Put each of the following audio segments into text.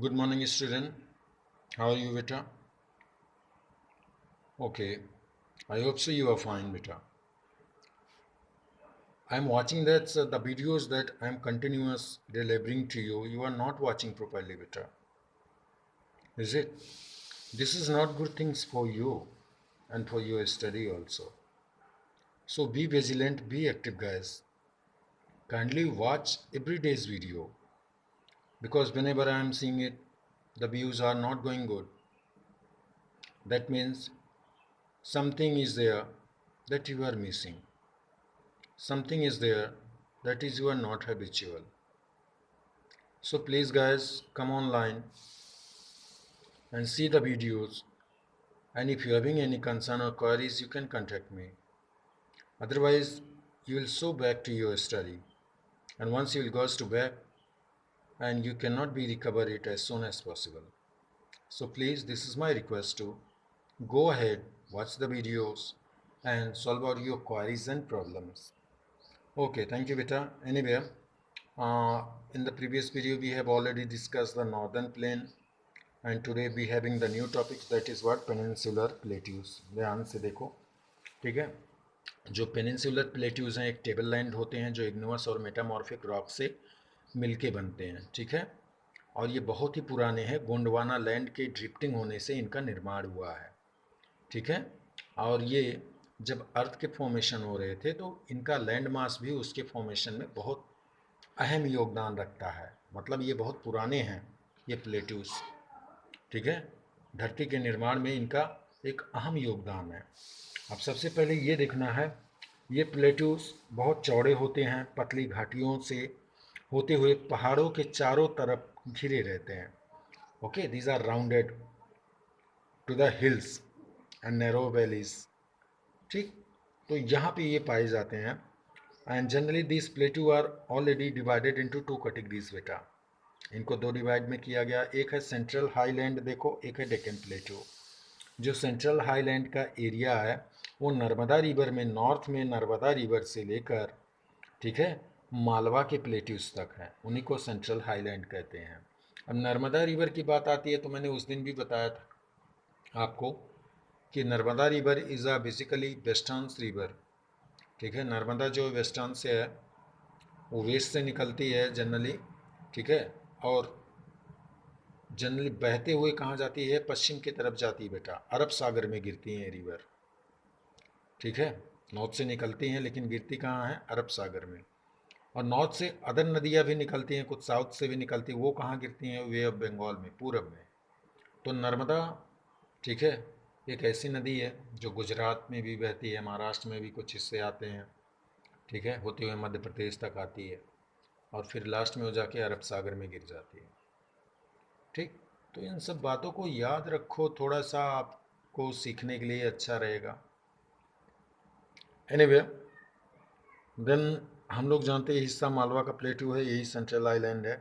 Good morning, student. How are you, beta? Okay, I hope so. You are fine, beta. I'm watching that the videos that I'm continuous delivering to you. You are not watching properly, beta. Is it? This is not good things for you and for your study also. So be vigilant, be active, guys. Kindly watch every day's video because whenever I am seeing it, the views are not going good. That means something is there that you are missing. Something is there that is you are not habitual. So please guys, come online and see the videos, and if you are having any concern or queries you can contact me. Otherwise you will so back to your study, and once you will goes to back and you cannot be recover it as soon as possible. So please, this is my request to go ahead, watch the videos and solve out your queries and problems. Okay, thank you beta. Anyway, in the previous video we have already discussed the northern plain, and today we having the new topic, that is what peninsular plateaus. ध्यान से देखो, ठीक है। जो peninsular plateaus हैं एक table land होते हैं जो इग्नियस और मेटामॉर्फिक रॉक से मिलके बनते हैं, ठीक है। और ये बहुत ही पुराने हैं, गोंडवाना लैंड के ड्रिफ्टिंग होने से इनका निर्माण हुआ है, ठीक है। और ये जब अर्थ के फॉर्मेशन हो रहे थे तो इनका लैंड मास भी उसके फॉर्मेशन में बहुत अहम योगदान रखता है। मतलब ये बहुत पुराने हैं ये प्लेट्यूस, ठीक है। धरती के निर्माण में इनका एक अहम योगदान है। अब सबसे पहले ये देखना है, ये प्लेट्यूस बहुत चौड़े होते हैं, पतली घाटियों से होते हुए पहाड़ों के चारों तरफ घिरे रहते हैं। Okay, these are rounded to the hills and narrow valleys, ठीक। तो यहाँ पे ये पाए जाते हैं। And generally this plateau are already divided into two categories बेटा। इनको दो डिवाइड में किया गया, एक है सेंट्रल हाईलैंड देखो, एक है डेक्कन प्लेट्यू। जो सेंट्रल हाईलैंड का एरिया है वो नर्मदा रिवर में, नॉर्थ में नर्मदा रिवर से लेकर, ठीक है, मालवा के प्लेट्यूज तक है, उन्हीं को सेंट्रल हाईलैंड कहते हैं। अब नर्मदा रिवर की बात आती है तो मैंने उस दिन भी बताया था आपको कि Narmada river is a basically western river, ठीक है। नर्मदा जो वेस्टर्न से है वो वेस्ट से निकलती है जनरली, ठीक है। और जनरली बहते हुए कहाँ जाती है, पश्चिम की तरफ जाती है बेटा, अरब सागर में गिरती हैं रिवर, ठीक है। नॉर्थ से निकलती हैं लेकिन गिरती कहाँ है, अरब सागर में। और नॉर्थ से अदर नदियाँ भी निकलती हैं, कुछ साउथ से भी निकलती हैं, वो कहाँ गिरती हैं, वे ऑफ बंगाल में, पूरब में। तो नर्मदा, ठीक है, एक ऐसी नदी है जो गुजरात में भी बहती है, महाराष्ट्र में भी कुछ हिस्से आते हैं, ठीक है, होते हुए मध्य प्रदेश तक आती है और फिर लास्ट में हो जाके अरब सागर में गिर जाती है, ठीक। तो इन सब बातों को याद रखो, थोड़ा सा आपको सीखने के लिए अच्छा रहेगा। एनीवे, देन हम लोग जानते हैं हिस्सा मालवा का प्लेट्यू है, यही सेंट्रल आइलैंड है,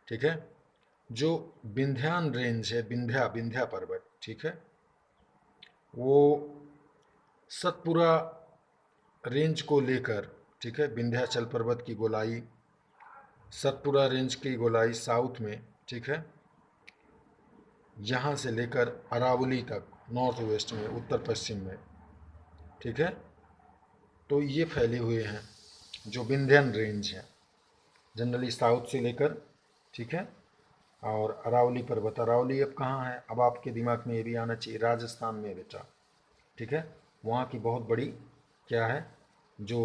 ठीक है। जो विंध्यान रेंज है, विंध्या पर्वत, ठीक है, वो सतपुरा रेंज को लेकर, ठीक है, विंध्याचल पर्वत की गोलाई, सतपुरा रेंज की गोलाई साउथ में, ठीक है, यहाँ से लेकर अरावली तक नॉर्थ वेस्ट में, उत्तर पश्चिम में, ठीक है। तो ये फैले हुए हैं जो विंध्यन रेंज है, जनरली साउथ से लेकर, ठीक है। और अरावली पर्वत, अरावली अब कहाँ है, अब आपके दिमाग में ये भी आना चाहिए, राजस्थान में बेटा, ठीक है। वहाँ की बहुत बड़ी क्या है जो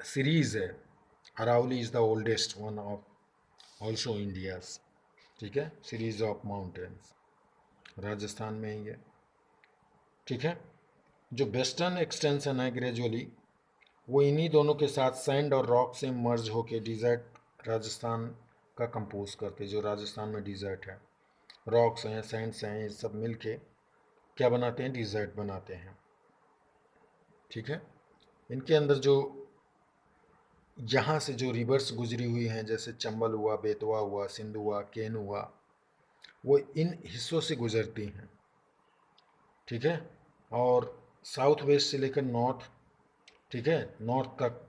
सीरीज़ है, Aravalli is the oldest one of also India's, ठीक है, सीरीज ऑफ माउंटेन्स, राजस्थान में ही है, ठीक है। जो वेस्टर्न एक्सटेंशन है ग्रेजुअली वो इन्हीं दोनों के साथ सैंड और रॉक से मर्ज होके डिज़र्ट राजस्थान का कंपोज करते, जो राजस्थान में डिज़र्ट है, रॉक्स हैं, सैंड्स हैं, ये सब मिल के क्या बनाते हैं, डिज़र्ट बनाते हैं, ठीक है। इनके अंदर जो यहाँ से जो रिवर्स गुजरी हुई हैं, जैसे चंबल हुआ, बेतवा हुआ, सिंधु हुआ, केन हुआ, वो इन हिस्सों से गुजरती हैं, ठीक है। और साउथ वेस्ट से लेकर नॉर्थ, ठीक है, नॉर्थ तक,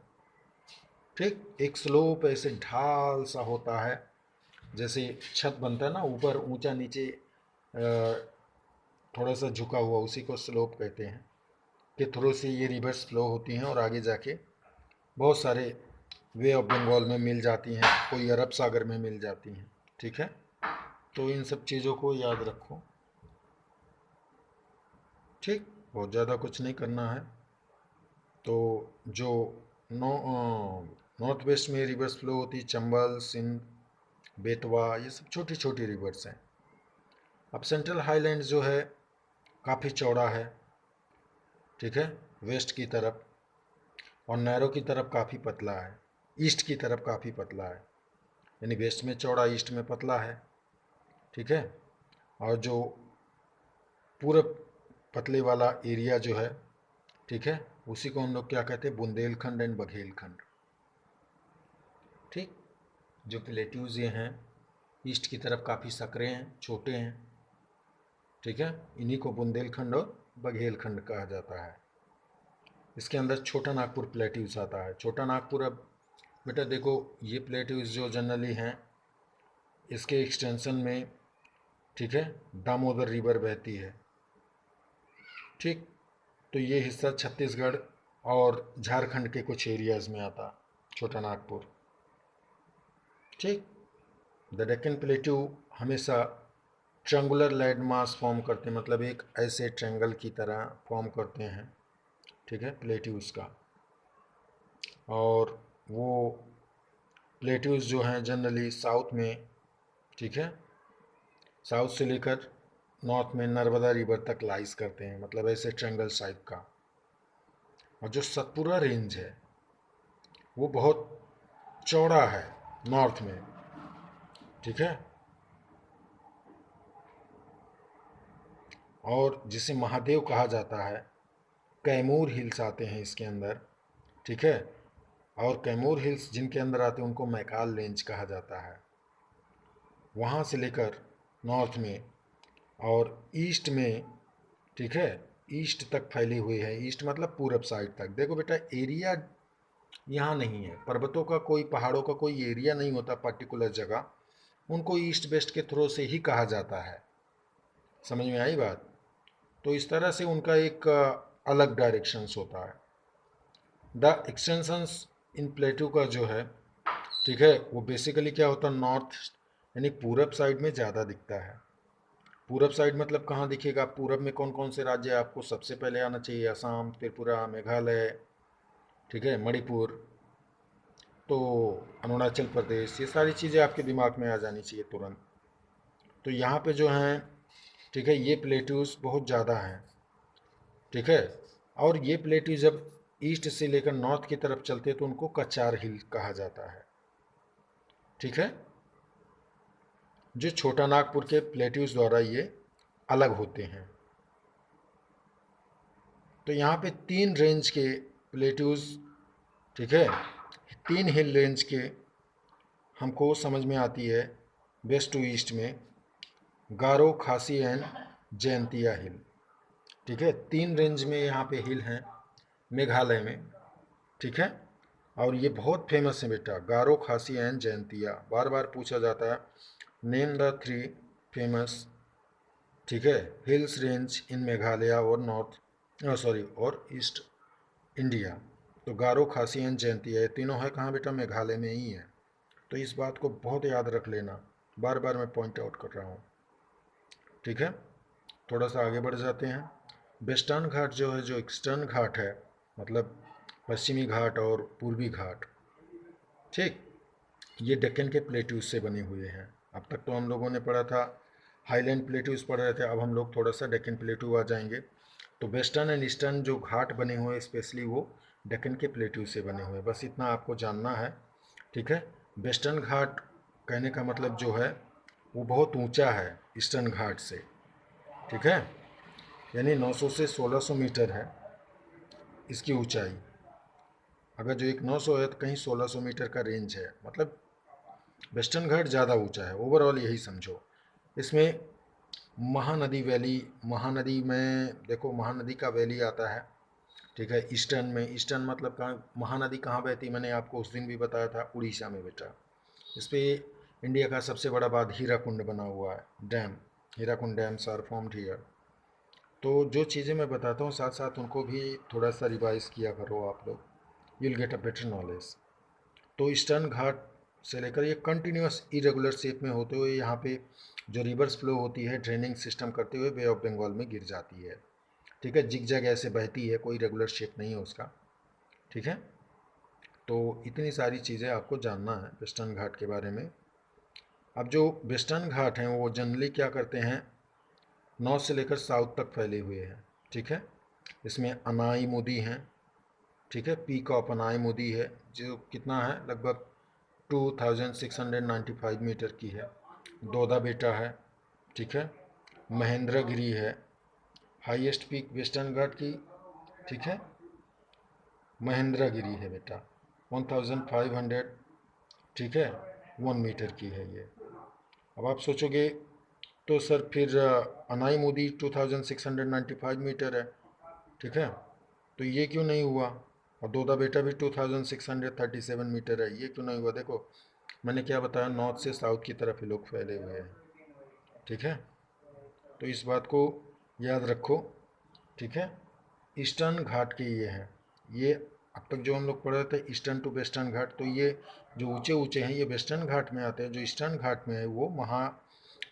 ठीक, एक स्लोप ऐसे ढाल सा होता है जैसे छत बनता है ना, ऊपर ऊंचा नीचे थोड़ा सा झुका हुआ, उसी को स्लोप कहते हैं। के थ्रू से ये रिवर्स फ्लो होती हैं और आगे जाके बहुत सारे वे ऑफ बंगाल में मिल जाती हैं, कोई अरब सागर में मिल जाती हैं। ठीक है, तो इन सब चीज़ों को याद रखो। ठीक, बहुत ज़्यादा कुछ नहीं करना है। तो जो नो नॉर्थ वेस्ट में रिवर्स फ्लो होती है, चंबल, सिंध, बेतवा, ये सब छोटी छोटी रिवर्स हैं। अब सेंट्रल हाईलैंड जो है काफ़ी चौड़ा है, ठीक है, वेस्ट की तरफ, और नैरो की तरफ काफ़ी पतला है, ईस्ट की तरफ काफ़ी पतला है। यानी वेस्ट में चौड़ा, ईस्ट में पतला है। ठीक है, और जो पूरब पतले वाला एरिया जो है, ठीक है, उसी को हम लोग क्या कहते हैं, बुंदेलखंड एंड बघेलखंड। ठीक, जो प्लेट्यूज ये हैं ईस्ट की तरफ काफ़ी सकरे हैं, छोटे हैं। ठीक है, इन्हीं को बुंदेलखंड और बघेलखंड कहा जाता है। इसके अंदर छोटा नागपुर प्लेट्यूज आता है। छोटा नागपुर, अब बेटा देखो, ये प्लेट्यूज जो जनरली हैं, इसके एक्सटेंशन में, ठीक है, दामोदर रिवर बहती है। ठीक, तो ये हिस्सा छत्तीसगढ़ और झारखंड के कुछ एरियाज में आता, छोटा नागपुर। ठीक, द डेक्कन प्लेट्यू हमेशा ट्रायंगुलर लैंड मास फॉर्म करते हैं, मतलब एक ऐसे ट्रायंगल की तरह फॉर्म करते हैं। ठीक है, प्लेट्यूज का। और वो प्लेट्यूज जो हैं जनरली साउथ में, ठीक है, साउथ से लेकर नॉर्थ में नर्मदा रिवर तक लाइज करते हैं, मतलब ऐसे ट्रायंगल टाइप का। और जो सतपुरा रेंज है वो बहुत चौड़ा है नॉर्थ में। ठीक है, और जिसे महादेव कहा जाता है, कैमूर हिल्स आते हैं इसके अंदर। ठीक है, और कैमूर हिल्स जिनके अंदर आते हैं उनको मैकाल रेंज कहा जाता है। वहाँ से लेकर नॉर्थ में और ईस्ट में, ठीक है, ईस्ट तक फैली हुई है। ईस्ट मतलब पूरब साइड तक। देखो बेटा, एरिया यहाँ नहीं है, पर्वतों का कोई, पहाड़ों का कोई एरिया नहीं होता पर्टिकुलर जगह, उनको ईस्ट वेस्ट के थ्रू से ही कहा जाता है। समझ में आई बात? तो इस तरह से उनका एक अलग डायरेक्शंस होता है। द एक्सटेंशंस इन प्लेटू का जो है, ठीक है, वो बेसिकली क्या होता है, नॉर्थ यानी पूरब साइड में ज़्यादा दिखता है। पूरब साइड मतलब कहाँ दिखेगा? पूरब में कौन कौन से राज्य आपको सबसे पहले आना चाहिए? असम, त्रिपुरा, मेघालय, ठीक है, मणिपुर, तो अरुणाचल प्रदेश, ये सारी चीज़ें आपके दिमाग में आ जानी चाहिए तुरंत। तो यहाँ पे जो हैं, ठीक है, ये प्लेट्यूज बहुत ज़्यादा हैं। ठीक है, और ये प्लेट्यू जब ईस्ट से लेकर नॉर्थ की तरफ चलते हैं तो उनको कचार हिल कहा जाता है। ठीक है, जो छोटा नागपुर के प्लेट्यूज द्वारा ये अलग होते हैं। तो यहाँ पे 3 रेंज के प्लेट्यूज, ठीक है, 3 हिल रेंज के हमको समझ में आती है वेस्ट टू ईस्ट में, गारो, खासी एंड जयंतिया हिल। ठीक है, 3 रेंज में यहाँ पे हिल हैं मेघालय में। ठीक है, और ये बहुत फेमस है बेटा, गारो, खासी एंड जयंतिया। बार बार पूछा जाता है, नेम द 3 फेमस, ठीक है, हिल्स रेंज इन मेघालय और नॉर्थ, सॉरी, और ईस्ट इंडिया। तो गारो, खासी एंड जयंतिया, ये तीनों है कहाँ बेटा? मेघालय में ही है। तो इस बात को बहुत याद रख लेना, बार बार मैं पॉइंट आउट कर रहा हूँ। ठीक है, थोड़ा सा आगे बढ़ जाते हैं। वेस्टर्न घाट जो है, जो ईस्टर्न घाट है, मतलब पश्चिमी घाट और पूर्वी घाट, ठीक, ये डेक्कन के प्लेट्यूज से बने हुए हैं। अब तक तो हम लोगों ने पढ़ा था हाईलैंड प्लेट्यूज पढ़ रहे थे, अब हम लोग थोड़ा सा डेक्कन प्लेट्यू आ जाएंगे। तो वेस्टर्न एंड ईस्टर्न जो घाट बने हुए हैं स्पेशली वो डेक्कन के प्लेट्यूज से बने हुए हैं, बस इतना आपको जानना है। ठीक है, वेस्टर्न घाट कहने का मतलब जो है वो बहुत ऊंचा है ईस्टर्न घाट से। ठीक है, यानी 900 से 1600 मीटर है इसकी ऊंचाई। अगर जो एक 900 है तो कहीं 1600 मीटर का रेंज है, मतलब वेस्टर्न घाट ज़्यादा ऊंचा है। ओवरऑल यही समझो। इसमें महानदी वैली, महानदी में देखो, महानदी का वैली आता है। ठीक है, ईस्टर्न में, ईस्टर्न मतलब कहाँ, महानदी कहाँ बहती, मैंने आपको उस दिन भी बताया था, उड़ीसा में बेटा। इस पर इंडिया का सबसे बड़ा बांध हीराकुंड बना हुआ है, dam, Hirakud dams are formed here. तो जो चीज़ें मैं बताता हूँ साथ साथ उनको भी थोड़ा सा रिवाइज किया करो आप लोग, you'll get a better knowledge. तो ईस्टर्न घाट से लेकर ये कंटिन्यूस इरेगुलर शेप में होते हुए यहाँ पे जो रिवर्स फ्लो होती है ड्रेनिंग सिस्टम करते हुए बे ऑफ बंगाल में गिर जाती है। ठीक है, जिग जैग ऐसे बहती है, कोई रेगुलर शेप नहीं है उसका। ठीक है, तो इतनी सारी चीज़ें आपको जानना है वेस्टर्न घाट के बारे में। अब जो वेस्टर्न घाट हैं वो जनरली क्या करते हैं, नॉर्थ से लेकर साउथ तक फैले हुए हैं। ठीक है, इसमें अनाई मुदी हैं। ठीक है, पीक ऑफ अनाई मुदी है जो कितना है, लगभग 2695 मीटर की है। दोदा बेटा है। ठीक है, महेंद्रगिरी है, हाईएस्ट पीक वेस्टर्न घाट की। ठीक है, महेंद्रगिरी है बेटा, 1500, ठीक है, 1 मीटर की है ये। अब आप सोचोगे तो सर फिर अनाई मोदी 2695 मीटर है। ठीक है, तो ये क्यों नहीं हुआ, और दोदा बेटा भी 2637 मीटर है, ये क्यों नहीं हुआ? देखो मैंने क्या बताया, नॉर्थ से साउथ की तरफ ये लोग फैले हुए हैं। ठीक है, तो इस बात को याद रखो। ठीक है, ईस्टर्न घाट के ये हैं, ये अब तक जो हम लोग पढ़ रहे थे ईस्टर्न टू वेस्टर्न घाट, तो ये जो ऊंचे ऊंचे हैं ये वेस्टर्न घाट में आते हैं, जो ईस्टर्न घाट में है वो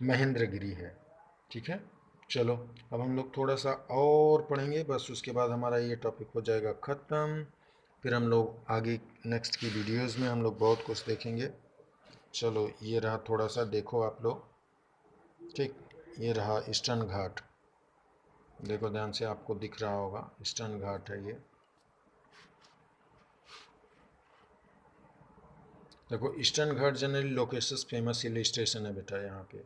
महेंद्रगिरी है। ठीक है, चलो अब हम लोग थोड़ा सा और पढ़ेंगे, बस उसके बाद हमारा ये टॉपिक हो जाएगा ख़त्म। फिर हम लोग आगे नेक्स्ट की वीडियोस में हम लोग बहुत कुछ देखेंगे। चलो ये रहा, थोड़ा सा देखो आप लोग। ठीक, ये रहा ईस्टर्न घाट, देखो ध्यान से, आपको दिख रहा होगा ईस्टर्न घाट है ये। देखो Eastern Ghat generally locations famous hill station है बेटा यहाँ पे।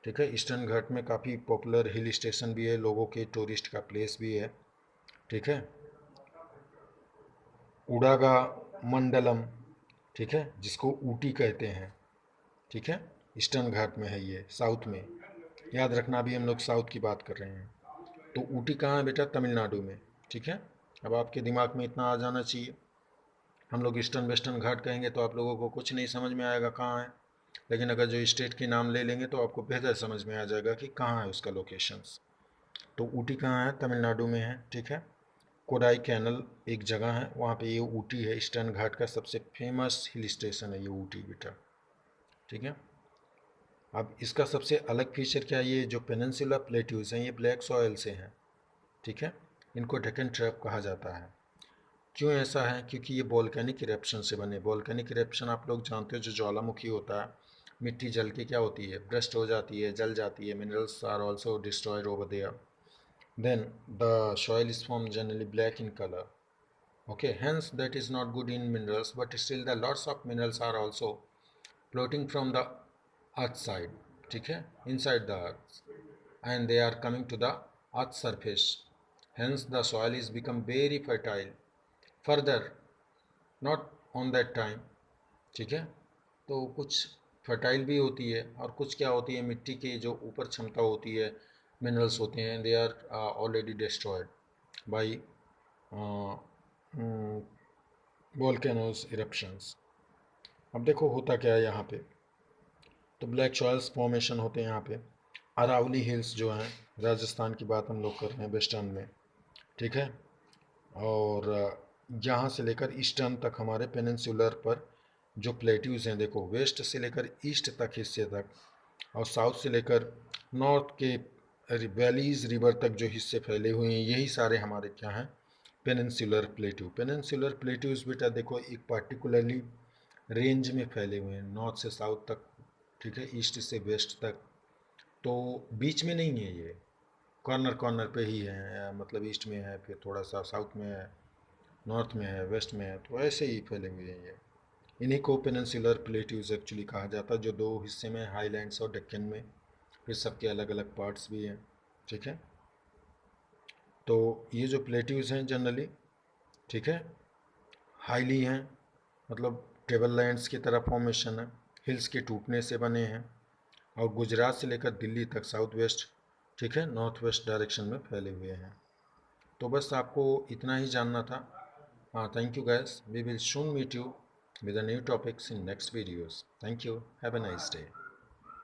ठीक है, ईस्टर्न घाट में काफ़ी पॉपुलर हिल स्टेशन भी है, लोगों के टूरिस्ट का प्लेस भी है। ठीक है, उड़ागा मंडलम, ठीक है, जिसको ऊटी कहते हैं। ठीक है, ईस्टर्न घाट में है ये, साउथ में। याद रखना अभी हम लोग साउथ की बात कर रहे हैं। तो ऊटी कहाँ है बेटा? तमिलनाडु में। ठीक है, अब आपके दिमाग में इतना आ जाना चाहिए। हम लोग ईस्टर्न वेस्टर्न घाट कहेंगे तो आप लोगों को कुछ नहीं समझ में आएगा कहाँ है, लेकिन अगर जो स्टेट के नाम ले लेंगे तो आपको बेहतर समझ में आ जाएगा कि कहाँ है उसका लोकेशंस। तो ऊटी कहाँ है? तमिलनाडु में है। ठीक है, कोडाई कैनल एक जगह है, वहाँ पे ये ऊटी है, ईस्टर्न घाट का सबसे फेमस हिल स्टेशन है ये ऊटी बेटा। ठीक है, अब इसका सबसे अलग फीचर क्या है, ये जो पेनिनसुला प्लेट्यूज हैं ये ब्लैक सॉयल से हैं। ठीक है, इनको डेक्कन ट्रैप कहा जाता है। क्यों ऐसा है? क्योंकि ये वोल्केनिक इरेप्शन से बने। वोल्केनिक इरेप्शन आप लोग जानते हो, जो ज्वालामुखी होता है, मिट्टी जल के क्या होती है, ब्रस्ट हो जाती है, जल जाती है, minerals are also destroyed over there, then the soil is formed generally black in color. Okay, hence that is not good in minerals, but still the lots of minerals are also floating from the earth side. ठीक है, inside the earth, and they are coming to the earth surface, hence the soil is become very fertile further, not on that time। ठीक है, तो कुछ fertile भी होती है और कुछ क्या होती है, मिट्टी की जो ऊपर क्षमता होती है, मिनरल्स होते हैं, they are already destroyed by volcanoes eruptions. अब देखो होता क्या है यहाँ पे, तो ब्लैक सॉइल्स फॉर्मेशन होते हैं यहाँ पे। अरावली हिल्स जो हैं, राजस्थान की बात हम लोग कर रहे हैं वेस्टर्न में। ठीक है, और यहाँ से लेकर ईस्टर्न तक हमारे पेनिनसुलर पर जो प्लेट्यूज हैं, देखो वेस्ट से लेकर ईस्ट तक हिस्से तक, और साउथ से लेकर नॉर्थ के वैलीज रिवर तक जो हिस्से फैले हुए हैं, यही सारे हमारे क्या हैं, पेनिनसुलर प्लेट्यू। पेनिनसुलर प्लेट्यूज बेटा देखो एक पार्टिकुलरली रेंज में फैले हुए हैं, नॉर्थ से साउथ तक। ठीक है, ईस्ट से वेस्ट तक, तो बीच में नहीं है ये, कॉर्नर कॉर्नर पे ही है, मतलब ईस्ट में है, फिर थोड़ा सा साउथ में है, नॉर्थ में है, वेस्ट में है, तो ऐसे ही फैले हुए हैं ये। इन्हीं को पेनिनसुलर प्लेट्यूज एक्चुअली कहा जाता है, जो दो हिस्से में, हाईलैंड्स और डेक्कन में, फिर सबके अलग अलग पार्ट्स भी हैं। ठीक है, तो ये जो प्लेट्यूज हैं जनरली, ठीक है, हाईली हैं, मतलब टेबल लैंड्स की तरह फॉर्मेशन है, हिल्स के टूटने से बने हैं, और गुजरात से लेकर दिल्ली तक साउथ वेस्ट, ठीक है, नॉर्थ वेस्ट डायरेक्शन में फैले हुए हैं। तो बस आपको इतना ही जानना था। हाँ, thank you guys, we will soon meet you with the new topics in next videos. Thank you. Have a nice day.